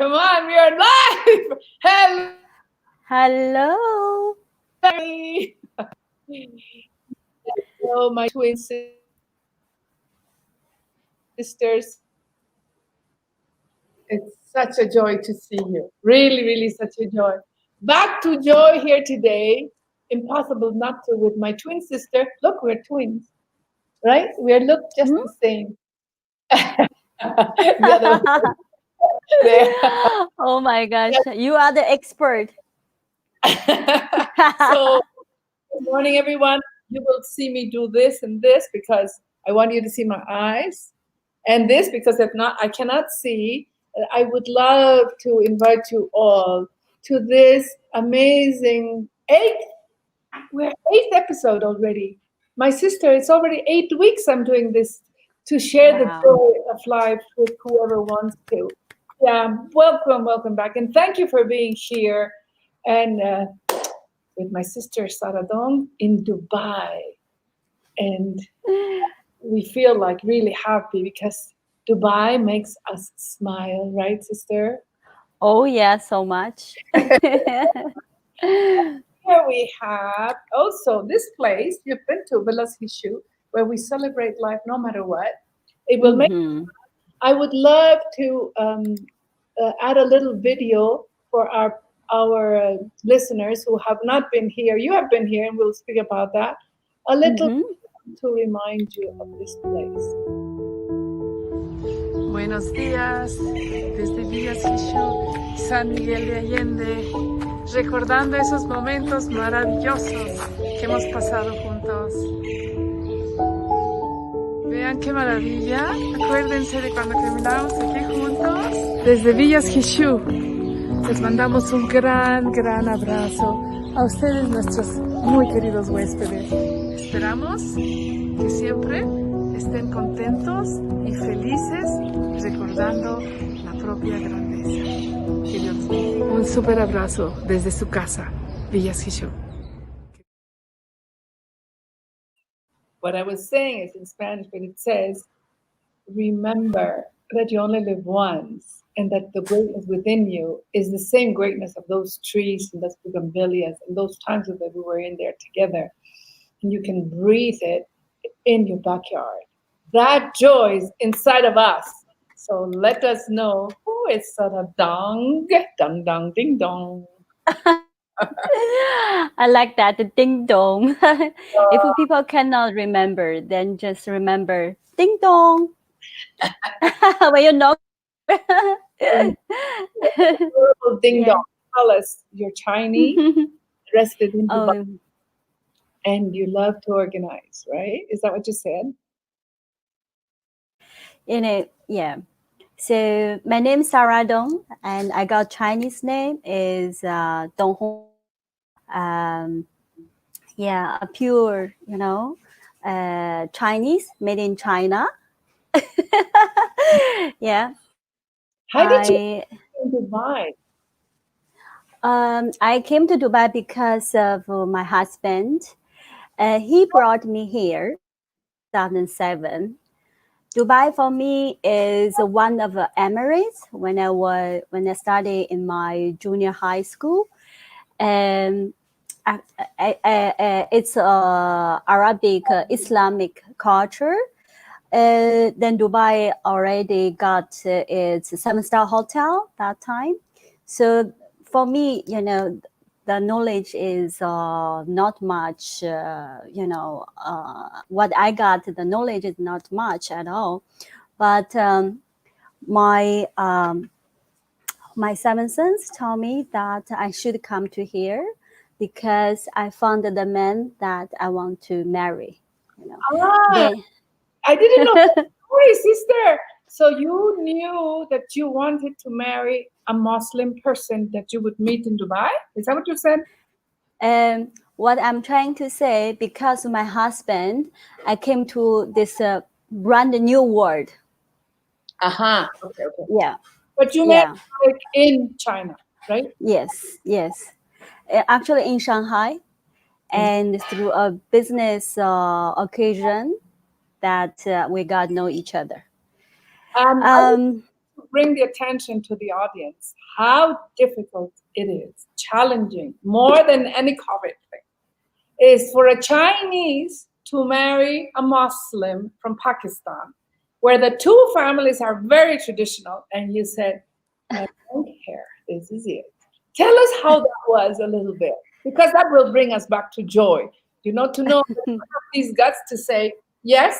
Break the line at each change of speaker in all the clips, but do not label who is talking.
Come on, we are live. Hello.
Hello.
Hello, my twin sisters. It's such a joy to see you. Really, really such a joy. Back to joy here today. Impossible not to with my twin sister. Look, we're twins, right? We look just
Hmm?
the same. The other one there.
Oh my gosh, you are the expert.
So, good morning, everyone. You will see me do this and this because I want you to see my eyes, and this because if not, I cannot see. I would love to invite you all to this amazing eighth episode already. My sister, it's already 8 weeks I'm doing this to share the
Wow.
joy of life with whoever wants to. Yeah, welcome back, and thank you for being here. And with my sister Saradong in Dubai, and we feel like really happy because Dubai makes us smile, right, sister?
Oh yeah, so much.
Here we have also this place you've been to, Belendez-Ramirez, where we celebrate life no matter what. It will make.
Hmm.
I would love to add a little video for our listeners who have not been here. You have been here, and we'll speak about that. A little
Hmm.
to remind you of this place.
Buenos días, desde Villas Jesús, San Miguel de Allende, recordando esos momentos maravillosos que hemos pasado juntos. Vean qué maravilla, acuérdense de cuando caminábamos aquí juntos. Desde Villas Jesús, les mandamos un gran abrazo a ustedes, nuestros muy queridos huéspedes. Esperamos que siempre estén contentos y felices recordando la propia grandeza. Que Dios los bendiga. Un súper abrazo desde su casa, Villas Jesús.
What I was saying is in Spanish, but it says, remember that you only live once and that the greatness within you is the same greatness of those trees and those bougainvilleas and those times that we were in there together. And you can breathe it in your backyard. That joy is inside of us. So let us know who is Saradong. Dong, dong, ding, dong.
I like that, the ding dong. If people cannot remember, then just remember ding dong when you knock.
Ding
Yeah.
dong. Tell us you're Chinese, rested in Dubai,
Oh,
and you love to organize, right? Is that what you said?
yeah. So my name is Sarah Dong, and I got Chinese name is Dong Hong. Um, yeah, a pure, Chinese, made in China. Yeah,
How did you
I
in Dubai?
I came to Dubai because of my husband. He brought me here 2007. Dubai for me is one of the Emirates when I studied in my junior high school, and it's Arabic Islamic culture. Then Dubai already got its seven-star hotel that time. So for me, the knowledge is not much. What I got, the knowledge is not much at all. But my my seven sons told me that I should come to here because I found the man that I want to marry. You know,
Ah,
they
I didn't know that story, sister. So you knew that you wanted to marry a Muslim person that you would meet in Dubai? Is that what you said?
What I'm trying to say, because of my husband, I came to this brand new world.
Uh-huh. Okay.
Yeah,
But you met
yeah,
like in China, right?
yes. Actually, in Shanghai, and through a business occasion that we got know each other.
Are you
Um,
bring the attention to the audience how difficult it is, challenging, more than any COVID thing, is for a Chinese to marry a Muslim from Pakistan, where the two families are very traditional, and you said, I don't care, this is it. Tell us how that was a little bit, because that will bring us back to joy. To know that we have these guts to say, yes,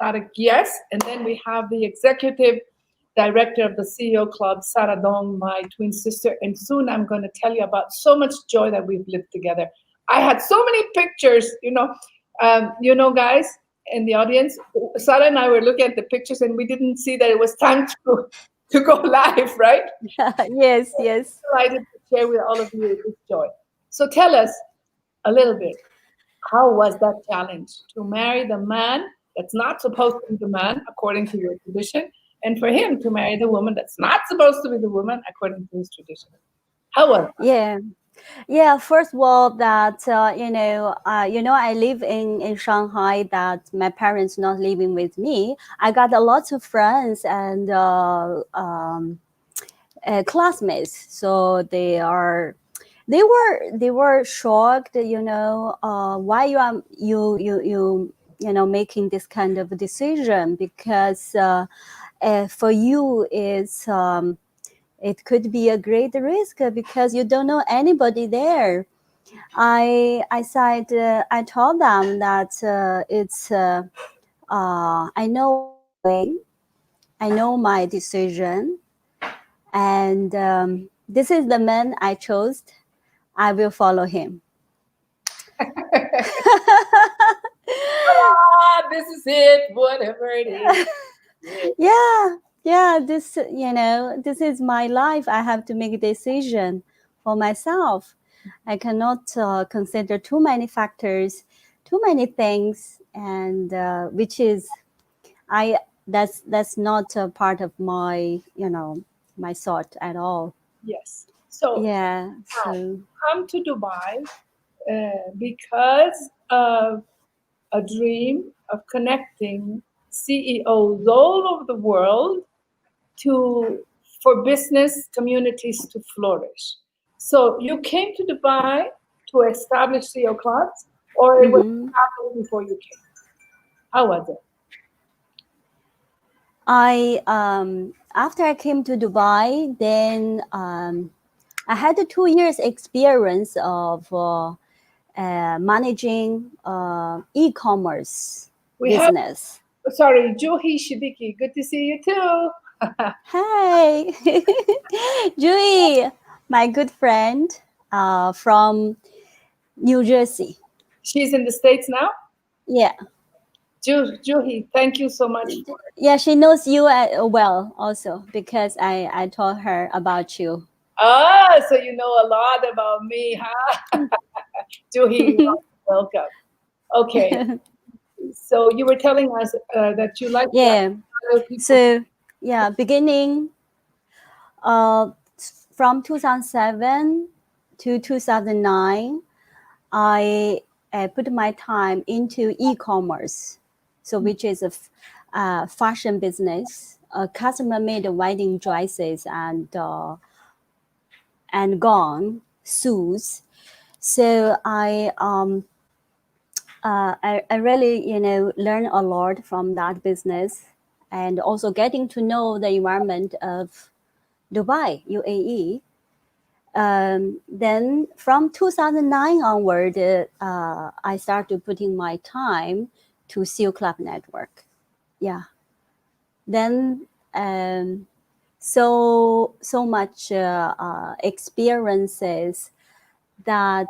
Tarek, yes. And then we have the executive director of the CEO Club, Sarah Dong, my twin sister. And soon I'm going to tell you about so much joy that we've lived together. I had so many pictures, guys in the audience. Sarah and I were looking at the pictures and we didn't see that it was time to go live, right?
Yes, yes.
Delighted to share with all of you this joy. So tell us a little bit, how was that challenge to marry the man that's not supposed to be the man according to your tradition, and for him to marry the woman that's not supposed to be the woman according to his tradition? How was that?
Yeah. First of all, that I live in Shanghai. That my parents not living with me. I got a lot of friends and classmates. So they were shocked. Why you making this kind of decision, because for you is. It could be a great risk because you don't know anybody there. I said I told them that it's I know what I'm doing, I know my decision, and this is the man I chose. I will follow him.
This is it, whatever it is.
Yeah, this is my life. I have to make a decision for myself. I cannot consider too many factors, too many things, and which is that's not a part of my my thought at all.
Yes. So
Yeah.
now,
So
come to Dubai because of a dream of connecting CEOs all over the world for business communities to flourish. So you came to Dubai to establish CEO clubs, or it was happening before you came? How was it?
I after I came to Dubai, then I had a 2 years experience of managing e-commerce
We have,
business.
sorry, Juhi Shidiki. Good to see you too.
Hey, Julie, my good friend from New Jersey.
She's in the States now.
Yeah,
Juhi, thank you so much.
yeah, she knows you well also because I told her about you.
So you know a lot about me, huh? Juhi, welcome. Okay, so you were telling us that you like
Yeah.
other people.
So yeah, beginning uh, from 2007 to 2009, I put my time into e-commerce, so which is a fashion business, customer-made wedding dresses and gown suits. So I really learned a lot from that business, and also getting to know the environment of Dubai, UAE. Then from 2009 onward, I started putting my time to Seal Club Network. Yeah. Then so much experiences, that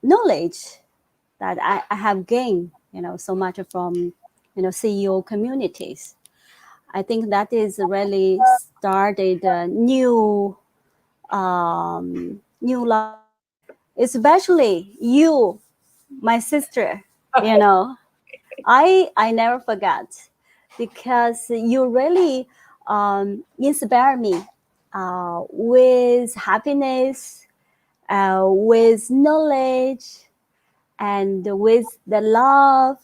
knowledge that I have gained, so much from CEO communities. I think that is really started a new life, especially you, my sister. I never forget, because you really inspire me with happiness, with knowledge, and with the love.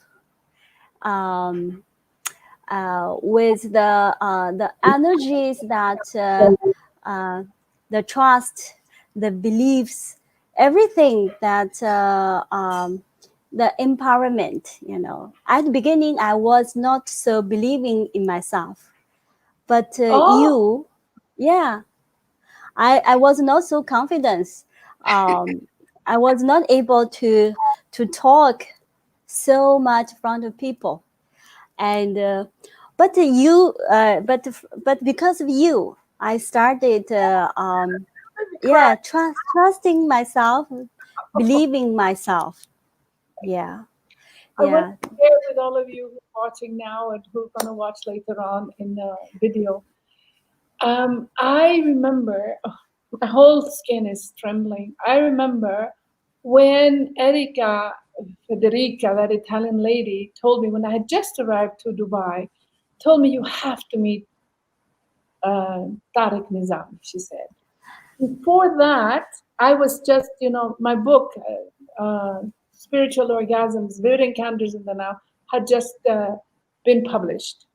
with the energies that the trust, the beliefs, everything that the empowerment. At the beginning, I was not so believing in myself, but
Oh,
I was not so confident. I was not able to talk so much in front of people, and but because of you, I started
cry.
trusting myself, believing myself. Yeah,
I want
yeah.
to share with all of you who are watching now and who are going to watch later on in the video. I remember, my whole skin is trembling. I remember when Federica, that Italian lady, told me when I had just arrived to Dubai, told me, you have to meet Tariq Nizam, she said. Before that, I was just, my book, Spiritual Orgasms, Vivid Encounters in the Now, had just been published.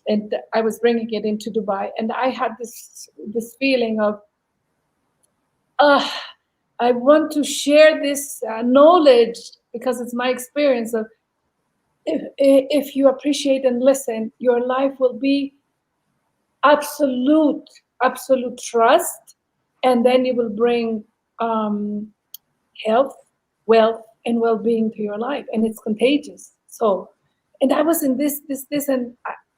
And I was bringing it into Dubai. And I had this feeling of, uh, I want to share this knowledge because it's my experience of if you appreciate and listen, your life will be absolute trust, and then you will bring um, health, wealth, and well-being to your life, and it's contagious. So, and I was in this, and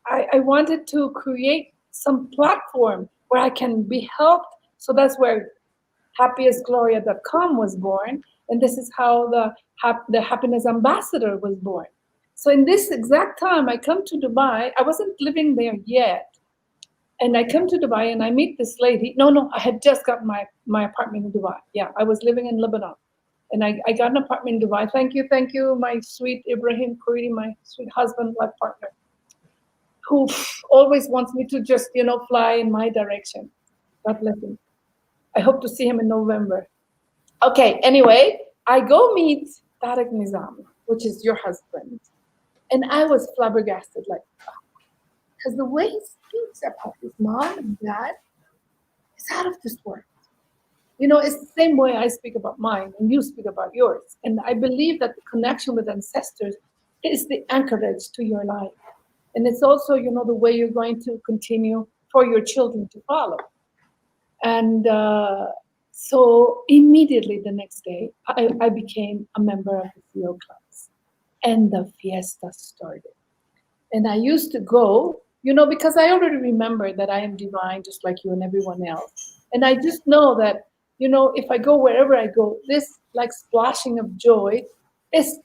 I wanted to create some platform where I can be helped. So that's where happiestgloria.com was born, and this is how the happiness ambassador was born. So in this exact time, I come to Dubai. I wasn't living there yet. And I come to Dubai and I meet this lady. No, I had just got my apartment in Dubai. Yeah, I was living in Lebanon. And I got an apartment in Dubai. Thank you, my sweet Ibrahim Kuridi, my sweet husband, life partner, who always wants me to just, fly in my direction. God bless him. I hope to see him in November. Okay, anyway, I go meet Tariq Nizam, which is your husband. And I was flabbergasted, like, because the way he speaks about his mom and dad is out of this world. It's the same way I speak about mine and you speak about yours. And I believe that the connection with ancestors is the anchorage to your life. And it's also, the way you're going to continue for your children to follow. And so immediately the next day, I became a member of the CEO clubs. And the fiesta started. And I used to go, because I already remember that I am divine, just like you and everyone else. And I just know that, if I go wherever I go, this like splashing of joy, it's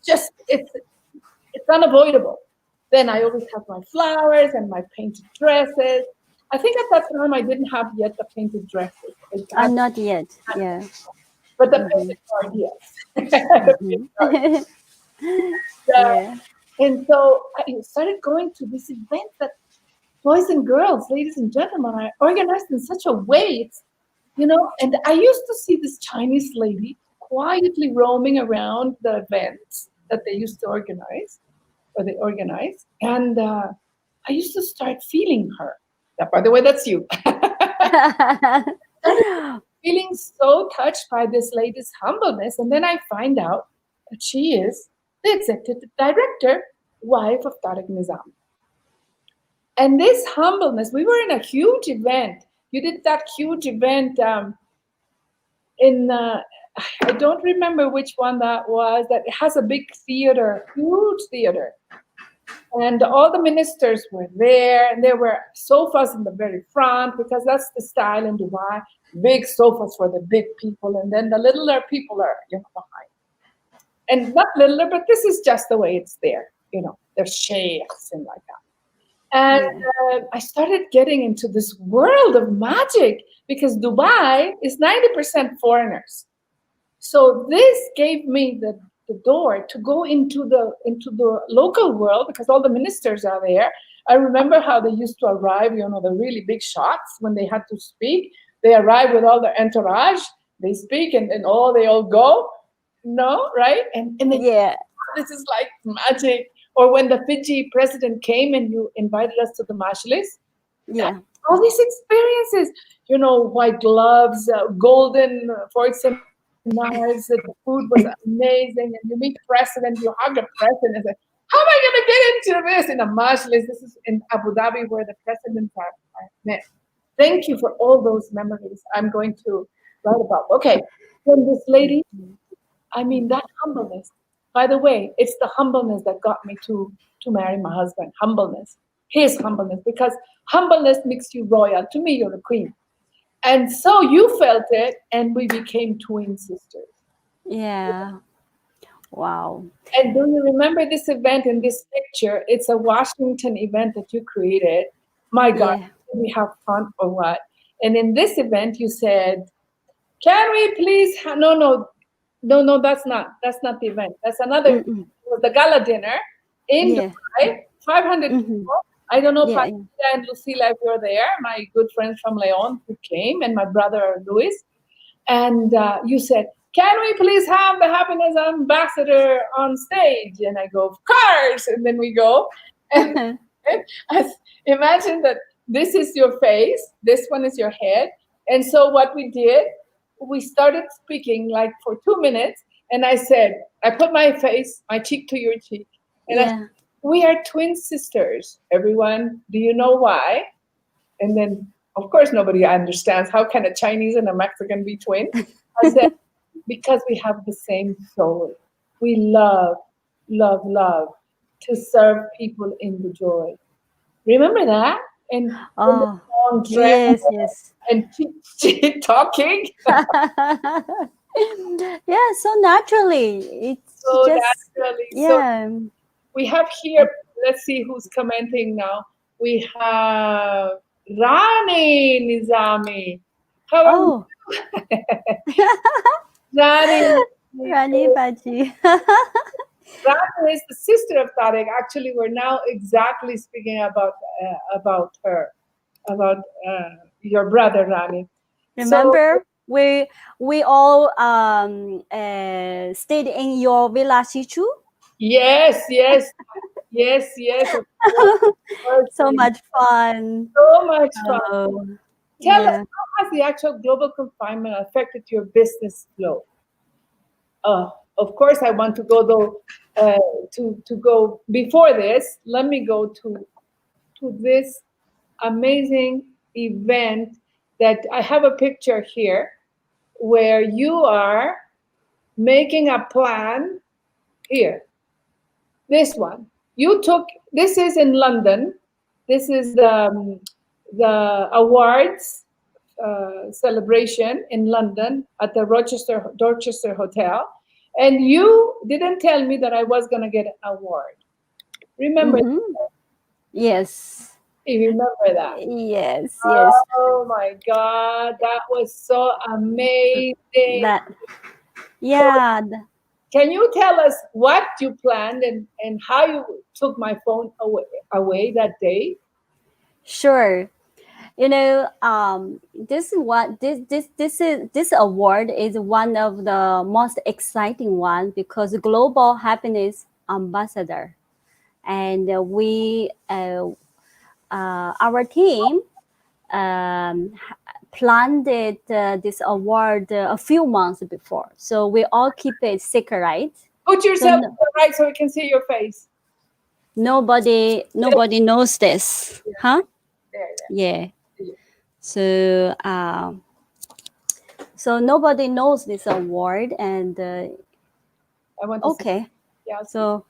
unavoidable. Then I always have my flowers and my painted dresses. I think at that time I didn't have yet the painted dresses.
Not yet. Yeah.
But the painted card, yes.
Mm-hmm. Yeah.
And so I started going to these events that boys and girls, ladies and gentlemen, are organized in such a way. It's, and I used to see this Chinese lady quietly roaming around the events that they used to organize, or they organize. And I used to start feeling her. Yeah, by the way, that's you. Feeling so touched by this lady's humbleness. And then I find out that she is the executive director, wife of Tariq Nizam. And this humbleness, we were in a huge event. You did that huge event in, I don't remember which one that was, that has a big theater, huge theater. And all the ministers were there, and there were sofas in the very front, because that's the style in Dubai. Big sofas for the big people, and then the littler people are, behind. And not littler, but this is just the way it's there. There's sheikhs and like that. And I started getting into this world of magic, because Dubai is 90% foreigners. So this gave me the door to go into the local world, because all the ministers are there. I remember how they used to arrive, the really big shots when they had to speak. They arrive with all their entourage, they speak, and then they all go. No, right? And they,
Yeah.
this is like magic. or when the Fiji president came and you invited us to the Majlis.
Yeah.
All these experiences, white gloves, golden forks and knives, the food was amazing, and you meet the president, you hug the president and say, how am I going to get into this in a Majlis? This is in Abu Dhabi where the presidents are met. Thank you for all those memories I'm going to write about. Okay, then this lady, I mean, that humbleness. By the way, it's the humbleness that got me to marry my husband. Humbleness, his humbleness, because humbleness makes you royal. To me, you're a queen, and so you felt it, and we became twin sisters.
Yeah. Wow.
And do you remember this event in this picture? It's a Washington event that you created. My God,
Yeah.
did we have fun or what? And in this event, you said, "Can we please?" No, that's not the event. That's another. It
Mm-mm.
was the gala dinner in
Yeah.
Dubai. 500
Mm-hmm.
people. I don't know,
Yeah.
Patricia and Lucila, if you're there. My good friends from Leon who came, and my brother Luis. And you said, "Can we please have the happiness ambassador on stage?" And I go, "Of course." And then we go, and imagine that this is your face, this one is your head. And so what we did, we started speaking like for 2 minutes, and I said, I put my face, my cheek to your cheek, and I said,
Yeah.
"We are twin sisters. Everyone, do you know why?" And then, of course, nobody understands. How can a Chinese and a Mexican be twins? I said, because we have the same soul. We love, love, love to serve people in the joy. Remember that? And in the
Oh,
long dress
yes, yes.
and cheat talking.
Yeah, so naturally. It's
So
just,
naturally. So
yeah.
we have here, let's see who's commenting now. We have Rani Nizami. How are
Oh,
Rani?
Rani Baji.
Rani is the sister of Tarek. Actually, we're now exactly speaking about her, about your brother Rani. So
Remember, we all stayed in your villa Sichu.
yes, of course,
So much fun.
so much fun.
Oh,
Tell us,
yeah.
how has the actual global confinement affected your business flow? Of course, I want to go though. To go before this, let me go to this amazing event that I have a picture here where you are making a plan here. This one you took. This is in London. This is the awards celebration in London at the Dorchester Hotel, and you didn't tell me that I was gonna get an award. Remember?
Mm-hmm. Yes.
You remember that?
Yes, yes.
Oh my God, that was so amazing.
That,
So,
yeah.
can you tell us what you planned and how you took my phone away that day?
Sure. This is what this award is one of the most exciting one because global happiness ambassador, and our team planned this award a few months before, so we all keep it secret.
Put
So
yourself to the right so we can see your face.
nobody knows this, huh?
There.
Yeah. So so nobody knows this award, and
I want to see.
okay.
Yeah.
So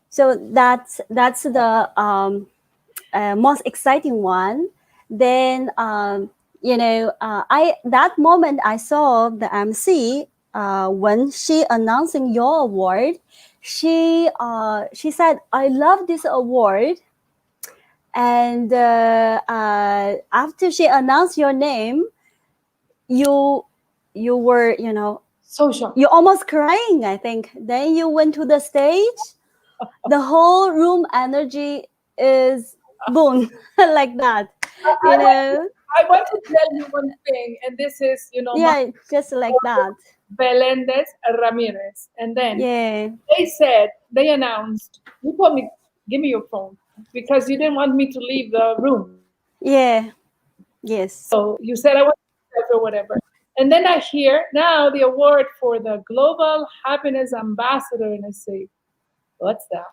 so that's the most exciting one. Then I that moment I saw the MC when she announcing your award. She said, "I love this award." And after she announced your name, you were
so shocked.
you almost crying, I think. Then you went to the stage. The whole room energy is boom like that.
I want to tell you one thing, and this is,
Yeah, just like that.
Belendez-Ramirez. And then
Yeah.
they announced, you told me, give me your phone because you didn't want me to leave the room.
Yeah. Yes.
So you said I was or whatever. And then I hear now the award for the Global Happiness Ambassador. And I say, what's that?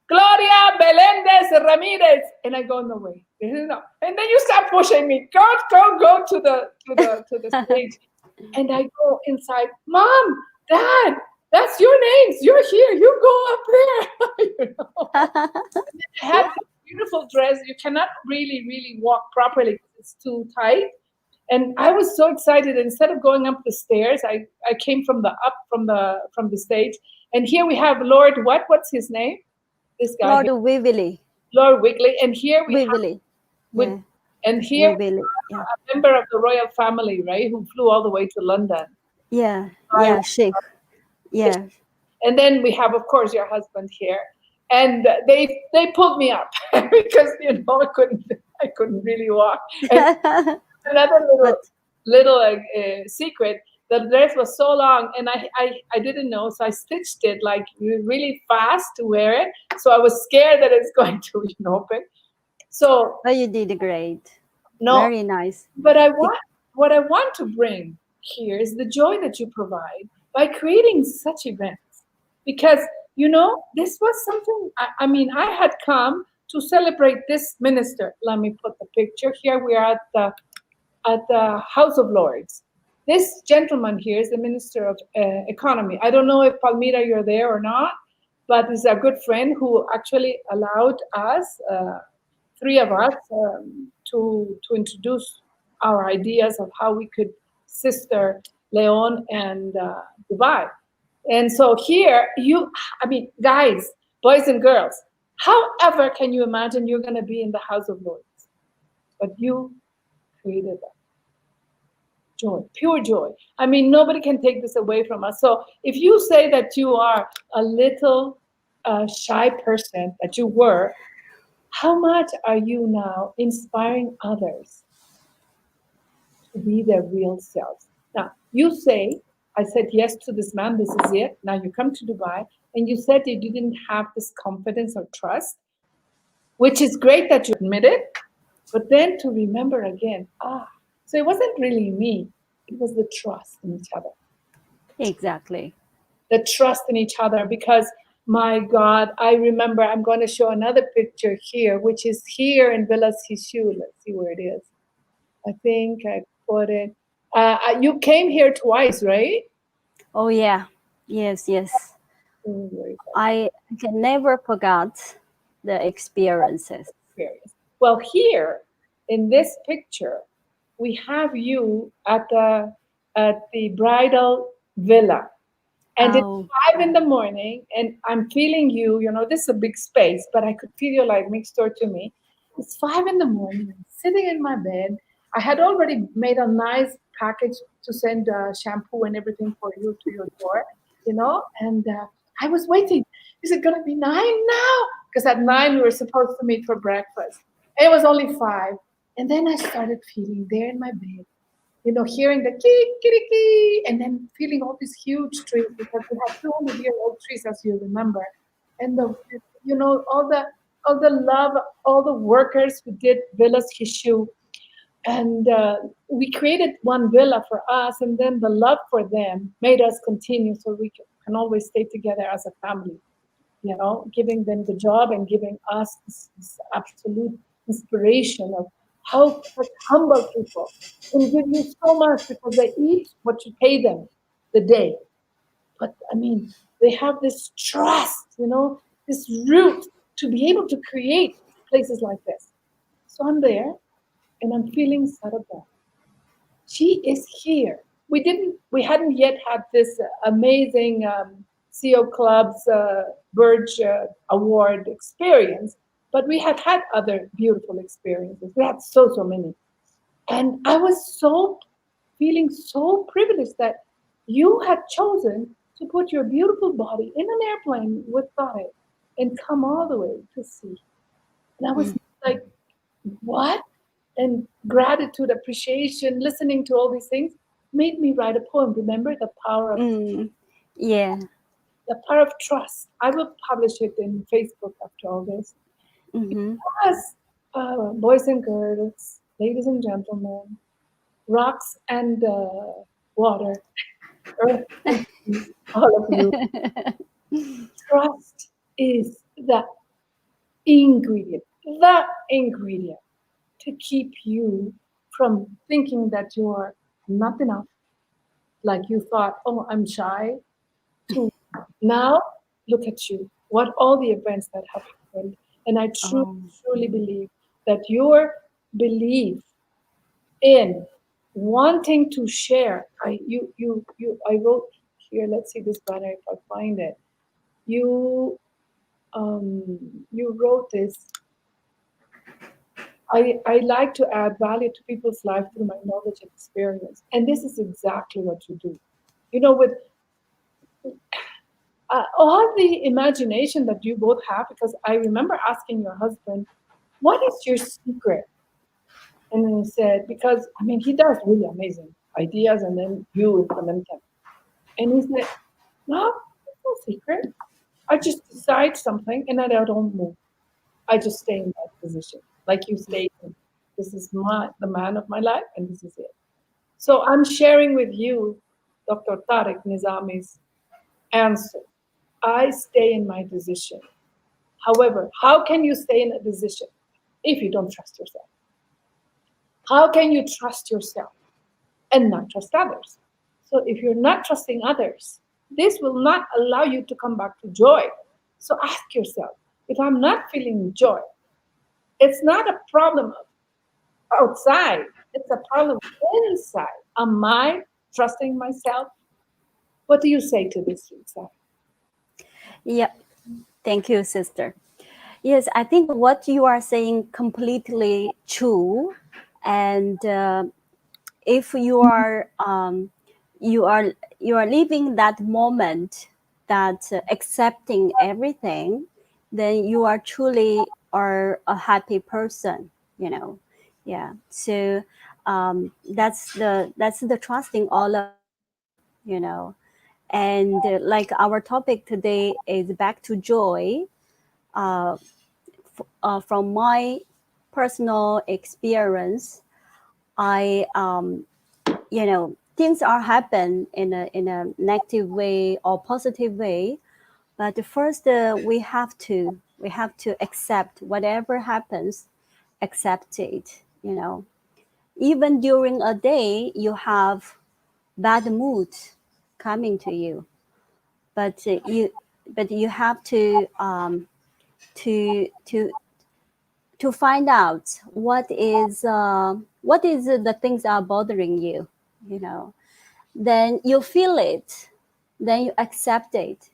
Gloria Belendez-Ramirez. And I go, no way. No. And then you start pushing me. Go to the stage. And I go inside, Mom, Dad, that's your names. You're here. You go up there. You know? I had this beautiful dress. You cannot really walk properly because it's too tight. And I was so excited. Instead of going up the stairs, I came from the stage. And here we have Lord what's his name? This guy.
Lord Wiggly.
Lord Wiggly. And here we
Wiggly.
have
Yeah.
and here
Wiggly. Yeah.
a member of the royal family, right, who flew all the way to London.
Yeah. Yeah. Sheikh. Yeah.
And then we have, of course, your husband here. And they pulled me up because I couldn't really walk. And another little secret, the dress was so long and I didn't know, so I stitched it like really fast to wear it. So I was scared that it's going to open. So
Oh, you did great.
no,
Very nice.
but what I want to bring here is the joy that you provide by creating such events. Because, this was something, I had come to celebrate this minister. Let me put the picture here. We are at the House of Lords. This gentleman here is the Minister of Economy. I don't know if Palmira, you're there or not, but he's a good friend who actually allowed us, three of us, to introduce our ideas of how we could sister Leon and Dubai. And so here, guys, boys and girls, however can you imagine you're going to be in the House of Lords? But you created that. Joy, pure joy. Nobody can take this away from us. So if you say that you are a little shy person, that you were, how much are you now inspiring others to be their real selves? Now, you say, I said yes to this man, this is it. Now you come to Dubai, and you said that you didn't have this confidence or trust, which is great that you admit it, but then to remember again, so it wasn't really me, it was the trust in each other.
Exactly.
The trust in each other, because my God, I remember, I'm going to show another picture here, which is here in Belendez-Ramirez. Let's see where it is. I think I put it. You came here twice, right?
Oh, yeah. Yes. I can never forget the experiences.
Well, here in this picture, we have you at the bridal villa. And it's 5 a.m, and I'm feeling you, this is a big space, but I could feel you like next door to me. It's 5 a.m, I'm sitting in my bed. I had already made a nice package to send shampoo and everything for you to your door, and I was waiting. Is it going to be 9 now? Because at 9 we were supposed to meet for breakfast. It was only 5. And then I started feeling there in my bed, hearing the kee, and then feeling all these huge trees, because we have 200-year-old trees, as you remember. And all the love, all the workers who did Villas Hishu. And we created one villa for us, and then the love for them made us continue, so we can always stay together as a family, giving them the job and giving us this absolute inspiration of how such humble people can give you so much because they eat what you pay them the day. But they have this trust, this root to be able to create places like this. So I'm there and I'm feeling Sarabha. She is here. We hadn't yet had this amazing CEO Club's Burge Award experience, but we had had other beautiful experiences. We had so many. And I was feeling so privileged that you had chosen to put your beautiful body in an airplane with Tarek and come all the way to see. And I was like, what? And gratitude, appreciation, listening to all these things. made me write a poem. Remember
Yeah.
the power of trust. I will publish it in Facebook after all this.
Mm-hmm.
Because boys and girls, ladies and gentlemen, rocks and water, earth and trees, all of you, trust is ingredient, the ingredient to keep you from thinking that you are not enough, like you thought, oh, I'm shy, to now look at you, what all the events that have happened. And I truly,
Oh.
truly believe that your belief in wanting to share, I wrote here, let's see this banner if I find it. You you wrote this. I like to add value to people's life through my knowledge and experience. And this is exactly what you do. You know, with all the imagination that you both have, because I remember asking your husband, what is your secret? And then he said, because I mean, he does really amazing ideas and then you implement them. And he said, no, there's no secret. I just decide something and then I don't move. I just stay in that position. Like you stay in. This is the man of my life and this is it. So I'm sharing with you Dr. Tariq Nizami's answer. I stay in my decision. However, how can you stay in a decision if you don't trust yourself? How can you trust yourself and not trust others? So if you're not trusting others, this will not allow you to come back to joy. So ask yourself, if I'm not feeling joy, it's not a problem outside, it's a problem inside. Am I trusting myself? What do you say to this, Lisa?
Yep. Thank you, sister. Yes, I think what you are saying completely true, and if you are you are living that moment, that accepting everything, then you are truly are a happy person. You know, yeah. So that's the trusting all about. You know, and like our topic today is back to joy. Uh, from my personal experience, I you know, things are happen in a negative way or positive way, but first we have to accept whatever happens, accept it. You know, even during a day you have bad mood coming to you, but you have to to find out what is the things are bothering you, you know. Then you feel it, then you accept it,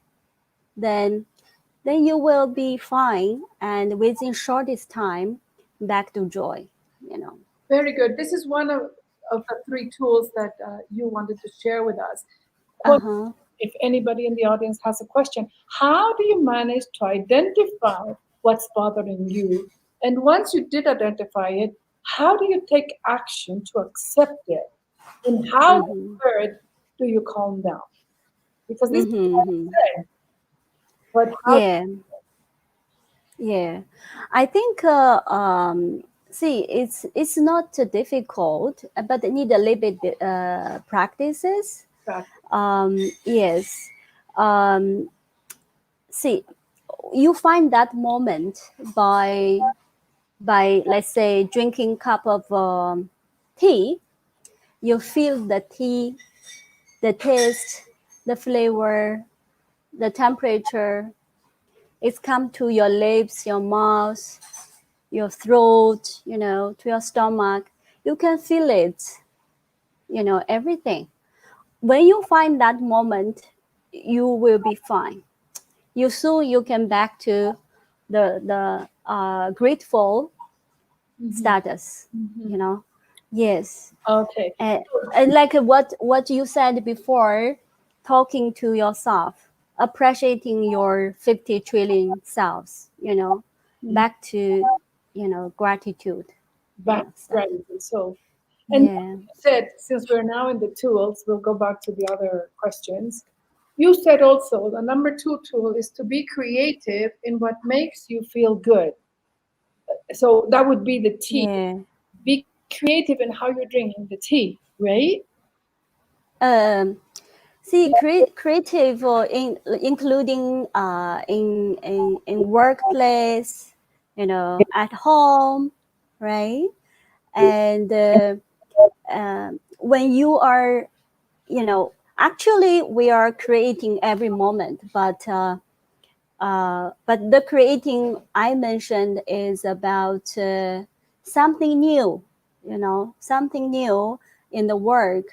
then you will be fine, and within shortest time back to joy, you know.
Very good. This is one of the three tools that you wanted to share with us.
Uh-huh.
If anybody in the audience has a question, how do you manage to identify what's bothering you? And once you did identify it, how do you take action to accept it? And how,
Mm-hmm.
third, do you calm down? Because this is what I
Mm-hmm.
said, but how?
Yeah. Yeah, I think see, it's not difficult, but it need a little bit practices. Yes. Um, See, you find that moment by let's say drinking cup of tea. You feel the tea, the taste, the flavor, the temperature. It's come to your lips, your mouth, your throat, you know, to your stomach. You can feel it, you know, everything. When you find that moment, you will be fine. You soon you can back to the grateful
Mhm,
status, you
mhm.
know. Yes.
Okay.
and, and like what you said before, talking to yourself, appreciating your 50 trillion selves, you know,
Mm,
back to, you know, gratitude, you
back
know, stuff.
gratitude. So And
Yeah.
you said, since we're now in the tools, we'll go back to the other questions. You said also the number 2 tool is to be creative in what makes you feel good. So that would be the tea.
Yeah.
Be creative in how you're drinking the tea, right?
See, creative including in workplace, at home, right? And when you are, actually we are creating every moment, but the creating I mentioned is about something new, something new in the work.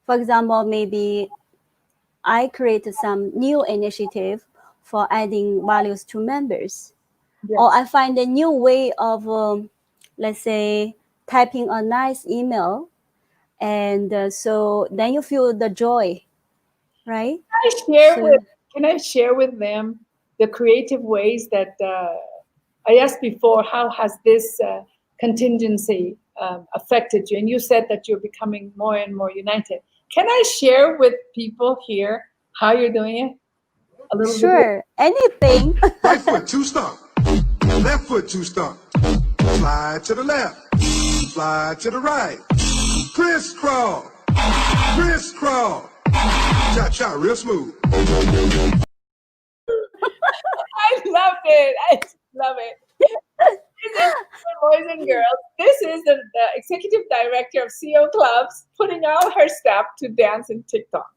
For example, maybe I create some new initiative for adding values to members,
Yes.
or I find a new way of, let's say, typing a nice email, and so then you feel the joy, right?
Can I share with them the creative ways that I asked before? How has this contingency affected you? And you said that you're becoming more and more united. Can I share with people here how you're doing it? A little
Sure, anything.
Right foot, 2 stomp. Left foot, 2 stomp. Slide to the left. Slide to the right. Crisscross. Crisscross. Cha-cha, real smooth.
I love it. I love it. Boys and girls, this is the executive director of CEO Clubs putting all her staff to dance in TikTok.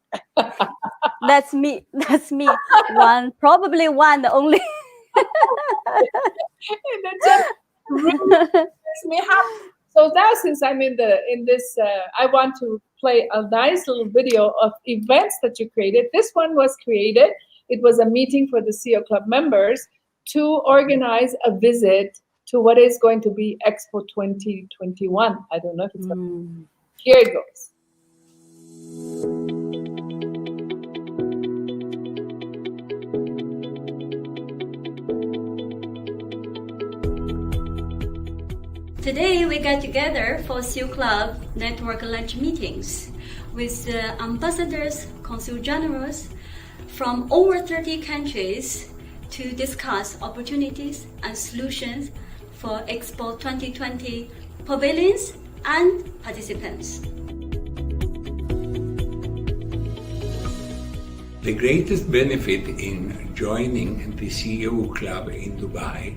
That's me. Probably one only.
And it just really makes me happy. So now, since I'm in this, I want to play a nice little video of events that you created. This one was created. It was a meeting for the CEO Club members to organize a visit to what is going to be Expo 2021. I don't know if it's Here it goes.
Today we got together for CEO Club network lunch meetings with ambassadors, consul generals from over 30 countries to discuss opportunities and solutions for Expo 2020 pavilions and participants.
The greatest benefit in joining the CEO Club in Dubai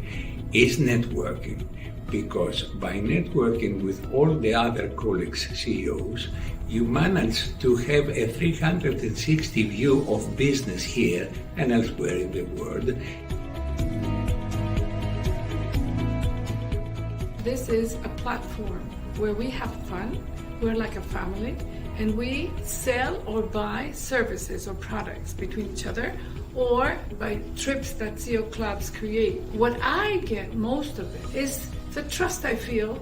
is networking, because by networking with all the other colleagues, CEOs, you manage to have a 360 view of business here and elsewhere in the world.
This is a platform where we have fun, we're like a family, and we sell or buy services or products between each other, or by trips that CEO Clubs create. What I get most of it is the trust I feel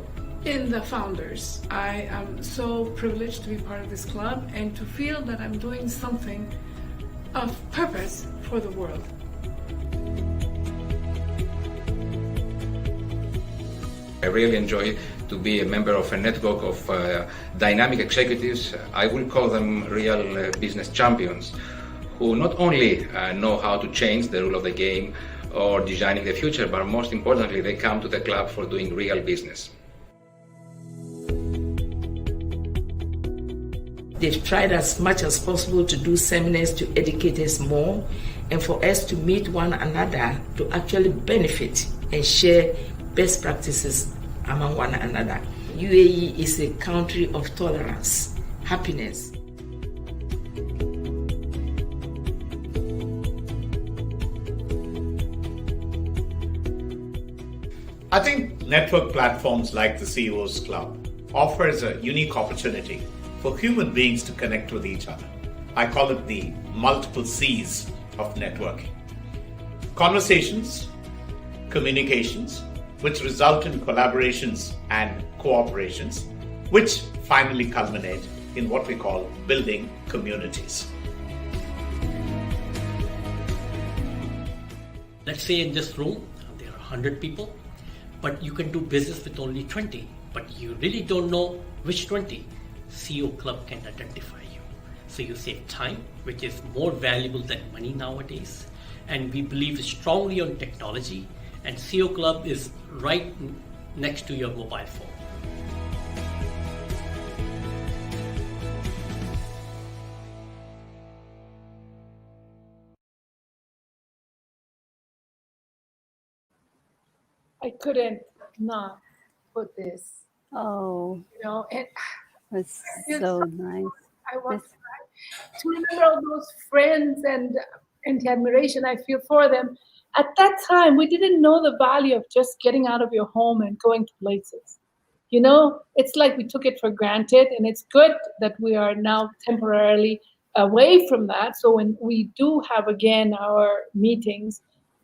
in the founders. I am so privileged to be part of this club and to feel that I'm doing something of purpose for the world.
I really enjoy to be a member of a network of dynamic executives. I will call them real business champions, who not only know how to change the rule of the game or designing the future, but most importantly, they come to the club for doing real business.
They've tried as much as possible to do seminars to educate us more and for us to meet one another to actually benefit and share best practices among one another. UAE is a country of tolerance, happiness.
I think network platforms like the CEO's Club offers a unique opportunity for human beings to connect with each other. I call it the multiple C's of networking. Conversations, communications, which result in collaborations and cooperations, which finally culminate in what we call building communities.
Let's say in this room, there are 100 people, but you can do business with only 20. But you really don't know which 20 CEO Club can identify you. So you save time, which is more valuable than money nowadays. And we believe strongly on technology, and CEO Club is right next to your mobile phone.
I couldn't not put this,
Oh,
and
that's
it's
so nice.
I want
That's,
to remember all those friends and the admiration I feel for them. At that time, we didn't know the value of just getting out of your home and going to places. It's like we took it for granted, and it's good that we are now temporarily away from that. So when we do have again our meetings,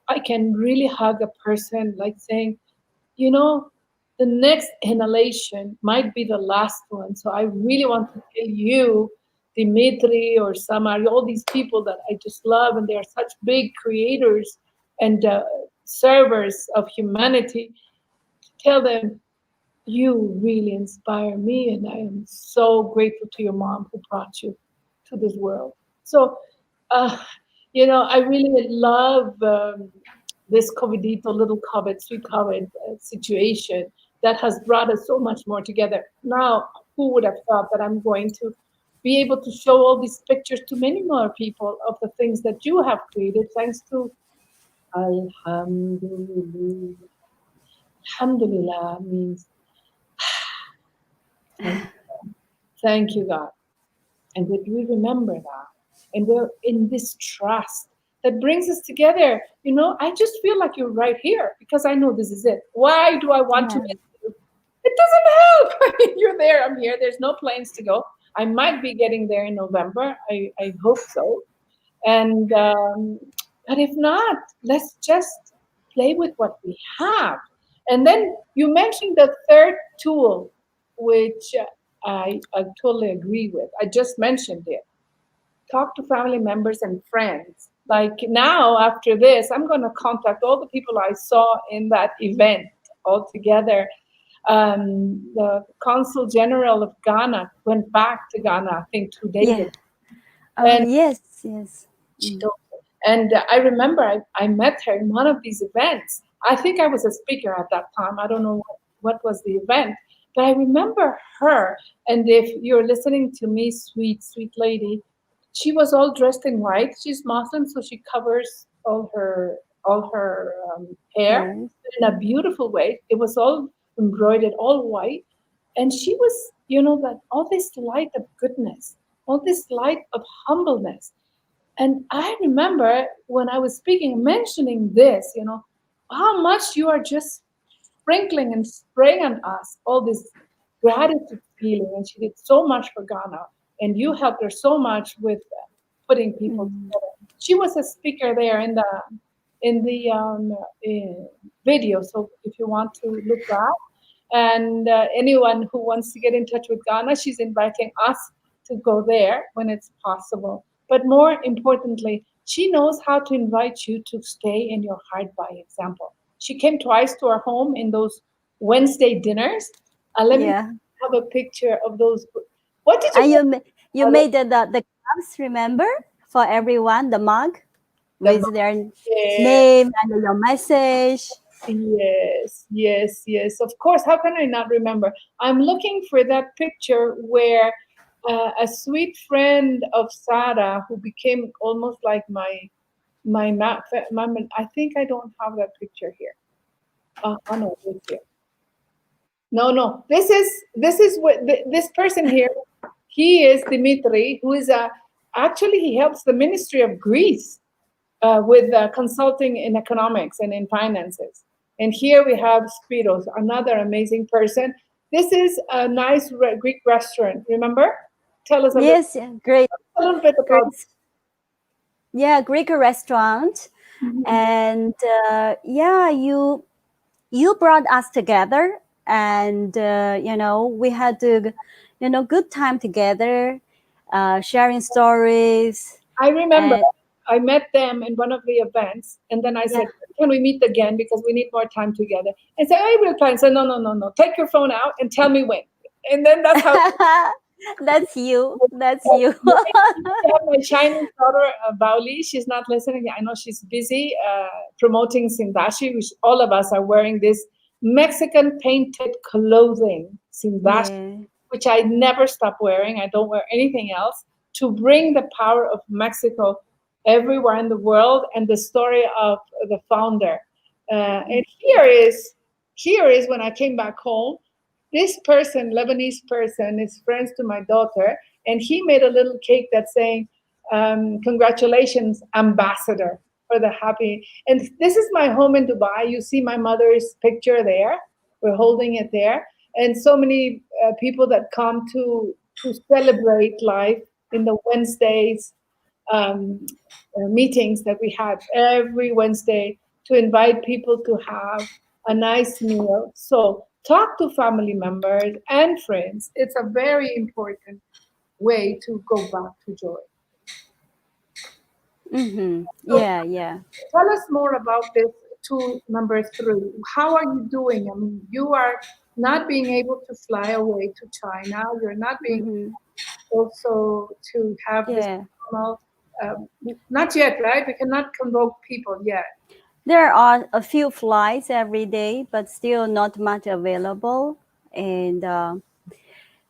I can really hug a person, like saying, you know, the next inhalation might be the last one. So I really want to tell you, Dimitri or Samar, all these people that I just love, and they are such big creators and servers of humanity, to tell them, you really inspire me, and I am so grateful to your mom who brought you to this world. So, uh, I really love this COVIDito, little COVID, sweet COVID situation that has brought us so much more together. Now, who would have thought that I'm going to be able to show all these pictures to many more people of the things that you have created, thanks to Alhamdulillah. Alhamdulillah means thank you, God. And that we remember that. And we're in this trust that brings us together. I just feel like you're right here because I know this is it. Why do I want to miss you? It doesn't help. You're there, I'm here. There's no planes to go. I might be getting there in November. I hope so. And but if not, let's just play with what we have. And then you mentioned the third tool, which I totally agree with. I just mentioned it. Talk to family members and friends. Like now, after this, I'm going to contact all the people I saw in that event all together. The Consul General of Ghana went back to Ghana, I think, 2 days
yeah.
ago. And
Yes.
she told me. And I remember I met her in one of these events. I think I was a speaker at that time. I don't know what was the event, but I remember her. And if you're listening to me, sweet, sweet lady, she was all dressed in white. She's Muslim, so she covers all her hair
Yes.
in a beautiful way. It was all embroidered, all white. And she was, that all this light of goodness, all this light of humbleness. And I remember when I was speaking, mentioning this, how much you are just sprinkling and spraying on us all this gratitude feeling. And she did so much for Ghana, and you helped her so much with putting people together. She was a speaker there in the video. So if you want to look back, and anyone who wants to get in touch with Ghana, she's inviting us to go there when it's possible. But more importantly, she knows how to invite you to stay in your heart by example. She came twice to our home in those Wednesday dinners. Let me have a picture of those. What did you?
And you made the cups, remember, for everyone, the mug with their name and your message.
Yes. Of course. How can I not remember? I'm looking for that picture where a sweet friend of Sarah, who became almost like my mom. I think I don't have that picture here. Oh no, it's here. No. This is what this person here. He is Dimitri, who is actually he helps the Ministry of Greece with consulting in economics and in finances. And here we have Spiros, another amazing person. This is a nice Greek restaurant. Remember? Tell us
Great.
A little bit about.
Yeah, Greek restaurant, and you brought us together, and we had to, good time together, sharing stories.
I remember I met them in one of the events, and then I said, "Can we meet again because we need more time together?" And said, "I will try." And said, "No. Take your phone out and tell me when." And then that's how
That's you. That's you.
I have my Chinese daughter, Baoli. She's not listening. I know she's busy promoting Sindashi, which all of us are wearing this Mexican painted clothing, Sindashi,
Yeah.
which I never stop wearing. I don't wear anything else to bring the power of Mexico everywhere in the world and the story of the founder. And here is when I came back home. This person, Lebanese person, is friends to my daughter, and he made a little cake that's saying, "Congratulations, ambassador for the happy." And this is my home in Dubai. You see my mother's picture there. We're holding it there, and so many people that come to celebrate life in the Wednesdays meetings that we had every Wednesday to invite people to have a nice meal. So talk to family members and friends. It's a very important way to go back to joy. So
Yeah, yeah.
tell us more about this tool number 3. How are you doing? I mean, you are not being able to fly away to China. You're not being also to have this
Yeah.
normal, not yet, right? We cannot convoke people yet.
There are a few flights every day, but still not much available. And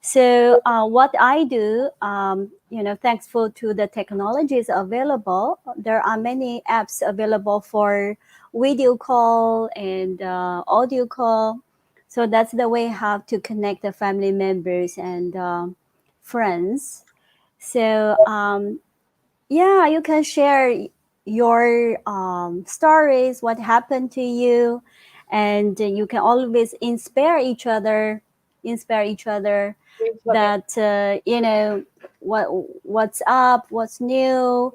so what I do, thankful to the technologies available, there are many apps available for video call and audio call. So that's the way how to connect the family members and friends. So yeah, you can share your stories, what happened to you, and you can always inspire each other that what's up, what's new,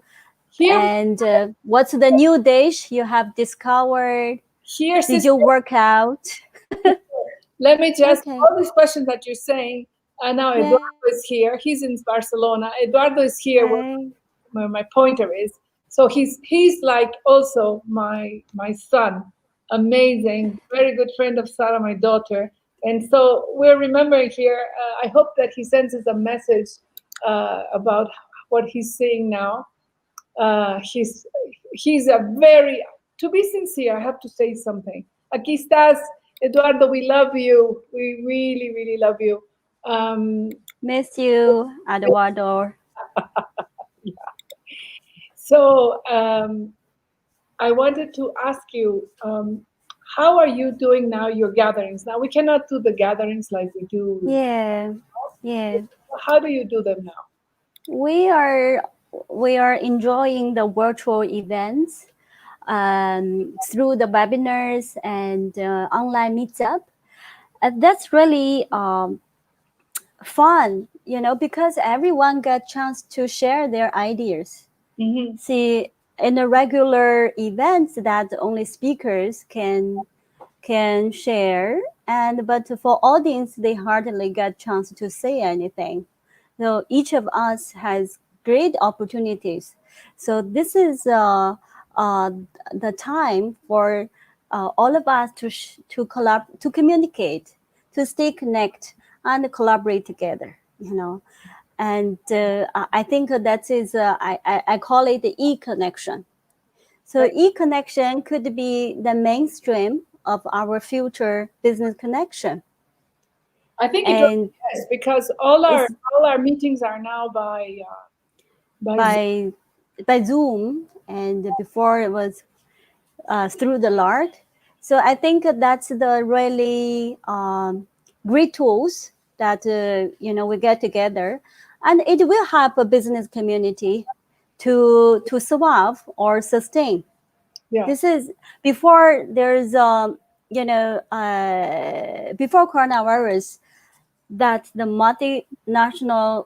Here,
and what's the new dish you have discovered.
here,
Did
sister,
you work out?
let me just,
Okay.
all these questions that you're saying, now
Yeah.
Eduardo is here. He's in Barcelona. Eduardo is here
Right.
where my pointer is. So he's like also my son, amazing, very good friend of Sarah, my daughter. And so we're remembering here. I hope that he sends us a message about what he's seeing now. He's a very, to be sincere, I have to say something. Aquí estás, Eduardo. We love you. We really, really love you.
Miss you, Eduardo.
So I wanted to ask you, how are you doing now your gatherings? Now we cannot do the gatherings like we do.
Yeah. Yeah.
How do you do them now?
We are enjoying the virtual events through the webinars and online meetup. That's really fun, because everyone got chance to share their ideas.
Mm-hmm.
See, in the regular events that only speakers can share, but for audience they hardly get chance to say anything. So each of us has great opportunities. So this is the time for all of us to communicate, to stay connect and collaborate together. And I think that is I call it the e-connection. So
Right.
e-connection could be the mainstream of our future business connection.
I think it
And
really is because all
it's
our meetings are now by Zoom.
by Zoom, and before it was through the LARC. So I think that's the really great tools that we get together, and it will help a business community to survive or sustain.
Yeah.
This is before there's before coronavirus, that the multinational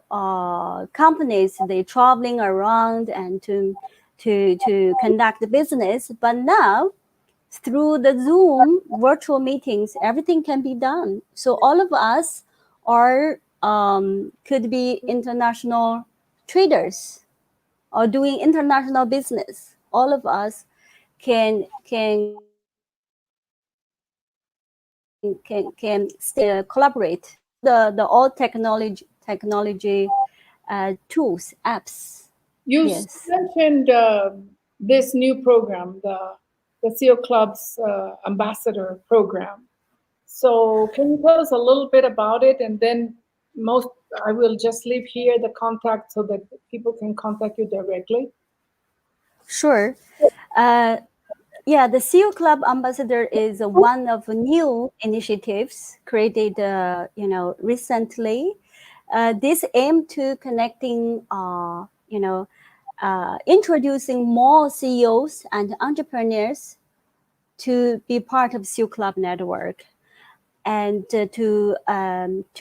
companies, they traveling around and to conduct the business. But now through the Zoom virtual meetings, everything can be done. So all of us are could be international traders or doing international business. All of us can stay collaborate. the all technology tools, apps.
You
Yes.
mentioned this new program, the CEO Club's ambassador program. So can you tell us a little bit about it, and then I will just leave here the contact so that people can contact you directly.
Sure. Yeah, the CEO Club Ambassador is one of new initiatives created, recently. This aim to connecting, introducing more CEOs and entrepreneurs to be part of CEO Club network, and to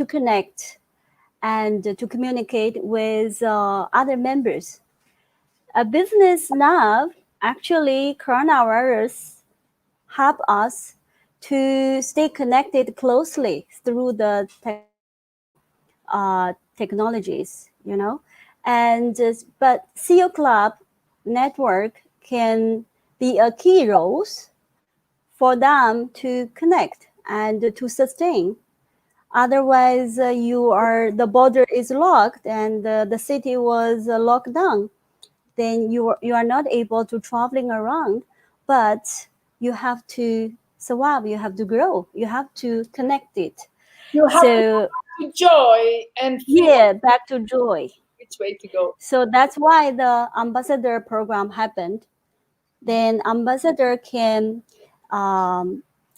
connect and to communicate with other members. Business now, actually, coronavirus help us to stay connected closely through the technologies, and but CEO Club network can be a key role for them to connect and to sustain. Otherwise, the border is locked and the city was locked down. Then you are not able to traveling around, but you have to survive. You have to grow. You have to connect it.
You have to joy and feel
back to joy.
Which way to go?
So that's why the ambassador program happened. Then ambassador can,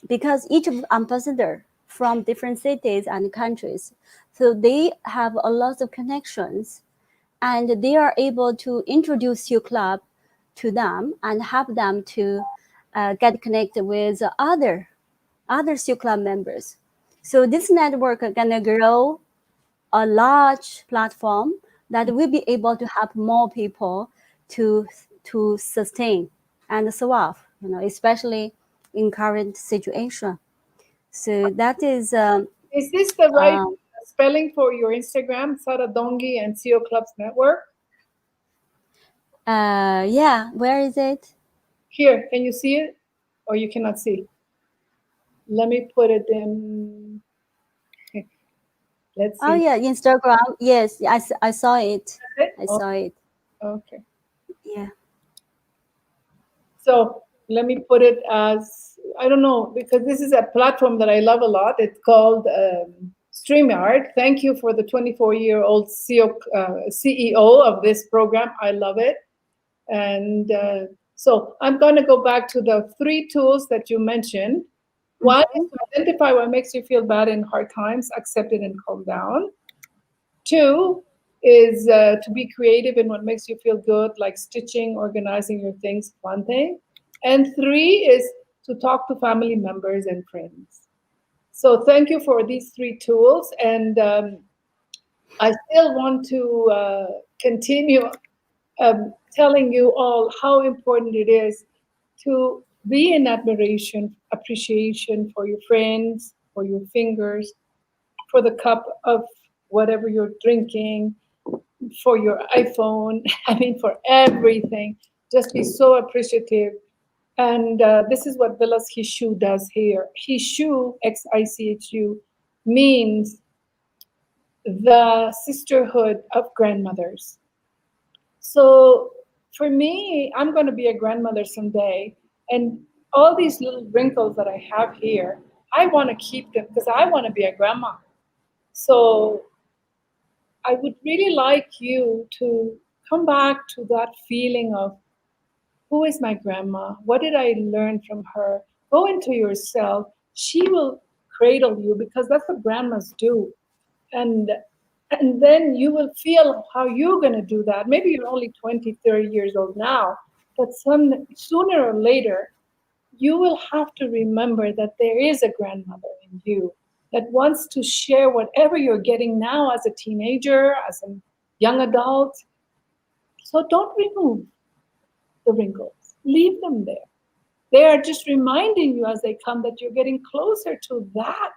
because each ambassador from different cities and countries, so they have a lot of connections, and they are able to introduce your club to them and help them to get connected with other CEO Club members. So this network is gonna grow a large platform that will be able to help more people to sustain and survive, especially in current situation. So that is.
Is this the right spelling for your Instagram, Saradongi and CEO Clubs Network?
Yeah, where is it?
Here, can you see it? Or you cannot see? Let me put it in. Let's see.
Oh yeah, Instagram. Yes, I saw it. I saw it.
Okay.
Yeah.
So let me put it as, I don't know, because this is a platform that I love a lot. It's called StreamYard. Thank you for the 24-year-old CEO of this program. I love it. And so I'm going to go back to the 3 tools that you mentioned. One is to identify what makes you feel bad in hard times, accept it and calm down. 2 is to be creative in what makes you feel good, like stitching, organizing your things, one thing. And 3 is to talk to family members and friends. So thank you for these 3 tools. And I still want to continue telling you all how important it is to be in admiration, appreciation for your friends, for your fingers, for the cup of whatever you're drinking, for your iPhone, I mean, for everything. Just be so appreciative. And this is what Vilas Hishu does here. Hishu, Xichu, means the sisterhood of grandmothers. So for me, I'm going to be a grandmother someday. And all these little wrinkles that I have here, I want to keep them because I want to be a grandma. So I would really like you to come back to that feeling of, who is my grandma? What did I learn from her? Go into yourself. She will cradle you because that's what grandmas do. And then you will feel how you're going to do that. Maybe you're only 20, 30 years old now, but sooner or later, you will have to remember that there is a grandmother in you that wants to share whatever you're getting now as a teenager, as a young adult. So don't remove the wrinkles. Leave them there. They are just reminding you as they come that you're getting closer to that,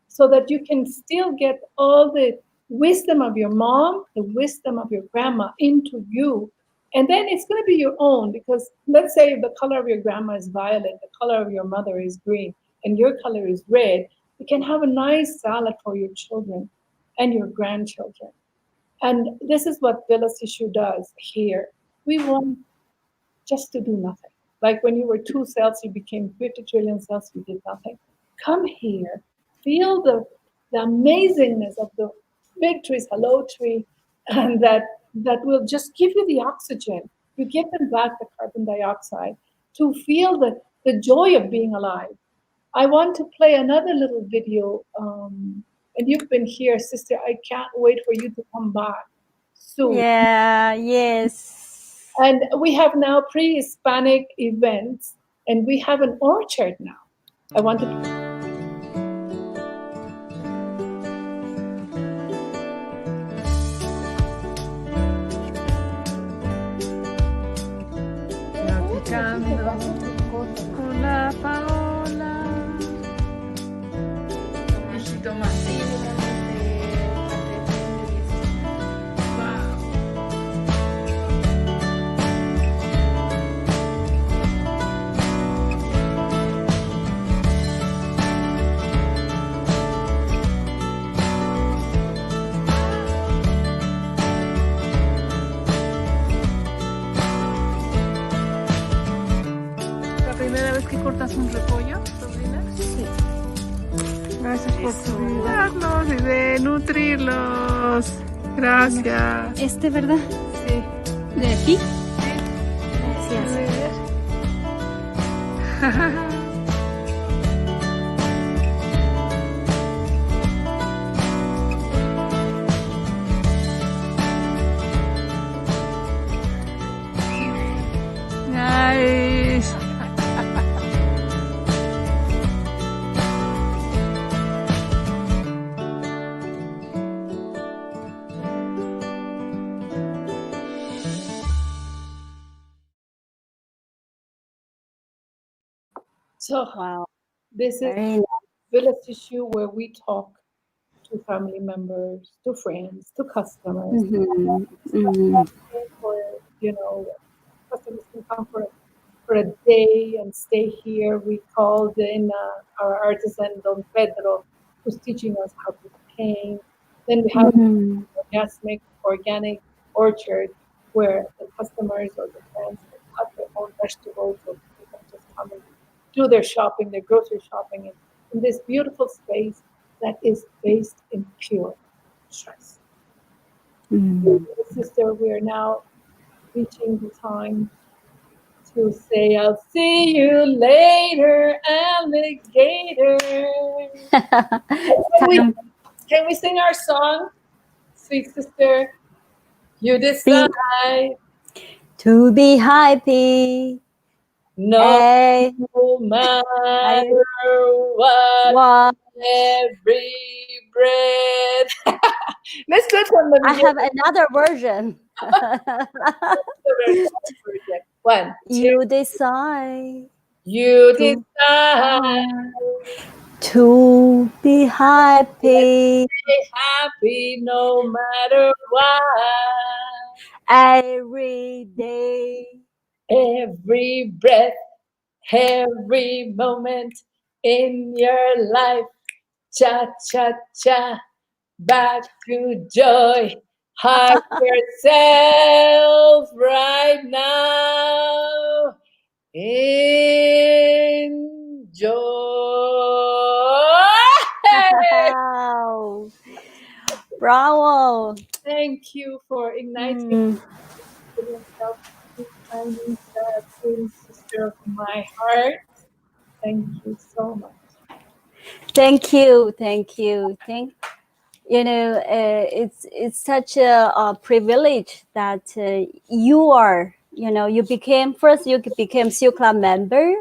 so that you can still get all the wisdom of your mom, the wisdom of your grandma into you. And then it's going to be your own, because let's say the color of your grandma is violet, the color of your mother is green, and your color is red. You can have a nice salad for your children and your grandchildren. And this is what Villa Sishu does here. We want just to do nothing. Like when you were 2 cells, you became 50 trillion cells, you did nothing. Come here, feel the amazingness of the big trees, hello tree, and that will just give you the oxygen. You give them back the carbon dioxide to feel the joy of being alive. I want to play another little video. And you've been here, sister. I can't wait for you to come back soon.
Yeah, yes.
And we have now pre-Hispanic events, and we have an orchard now. I want to.
Platicando con la Paola. ¿La primera vez que cortas un repollo, sobrina?
Sí.
Gracias por cuidarlos y de nutrirlos. Gracias.
¿Verdad?
Sí.
¿De aquí?
Gracias. Nice.
So
Wow.
this is
Very nice.
Village Issue, where we talk to family members, to friends, to customers. For, customers can come for a day and stay here. We called in our artisan Don Pedro, who's teaching us how to paint. Then we have an organic orchard where the customers or the friends can cut their own vegetables, or they can just come and do their shopping, their grocery shopping in this beautiful space that is based in pure trust. Sister, we are now reaching the time to say, I'll see you later, alligator. Can we sing our song, sweet sister? You decide
To be happy.
no matter what, every breath. Let's do it from the
I have another version.
One, two.
You decide.
You decide
To be happy.
be happy no matter what.
Every day.
Every breath, every moment in your life. Cha cha cha, back to joy. Hype yourself right now. Enjoy.
Wow. Bravo.
Thank you for igniting yourself, Chinese twin sister of my heart. Thank you so much.
Thank you. It's such a privilege that you became Seal Club member,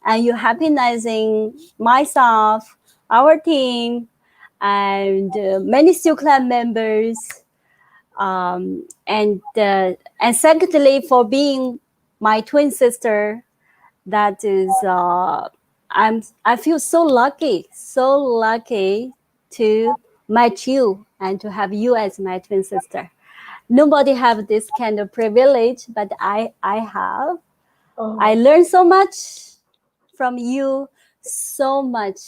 and you happinessing myself, our team, and many Seal Club members. And secondly, for being my twin sister, that is, I feel so lucky to meet you and to have you as my twin sister. Nobody have this kind of privilege, but I have. I learned so much from you, so much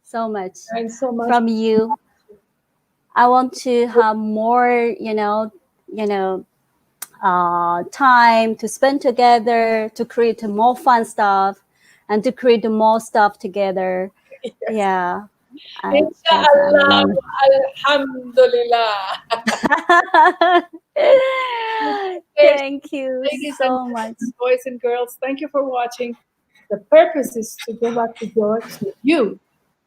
so much
And so much
from you. I want to have more, time to spend together, to create more fun stuff, and to create more stuff together.
Yes.
Yeah.
Inshallah, alhamdulillah.
Thank you
Ladies
so
and
much.
gentlemen, boys and girls, thank you for watching. The purpose is to go back to George so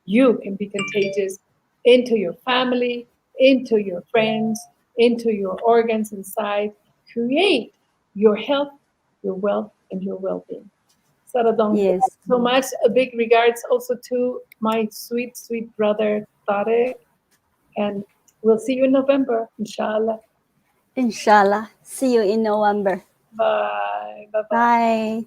you can be contagious into your family, into your friends, into your organs inside. Create your health, your wealth, and your well-being. Saradong,
Yes.
thank you so much. A big regards also to my sweet, sweet brother Tarek. And we'll see you in November, inshallah.
Inshallah. See you in November.
Bye. Bye-bye.
Bye.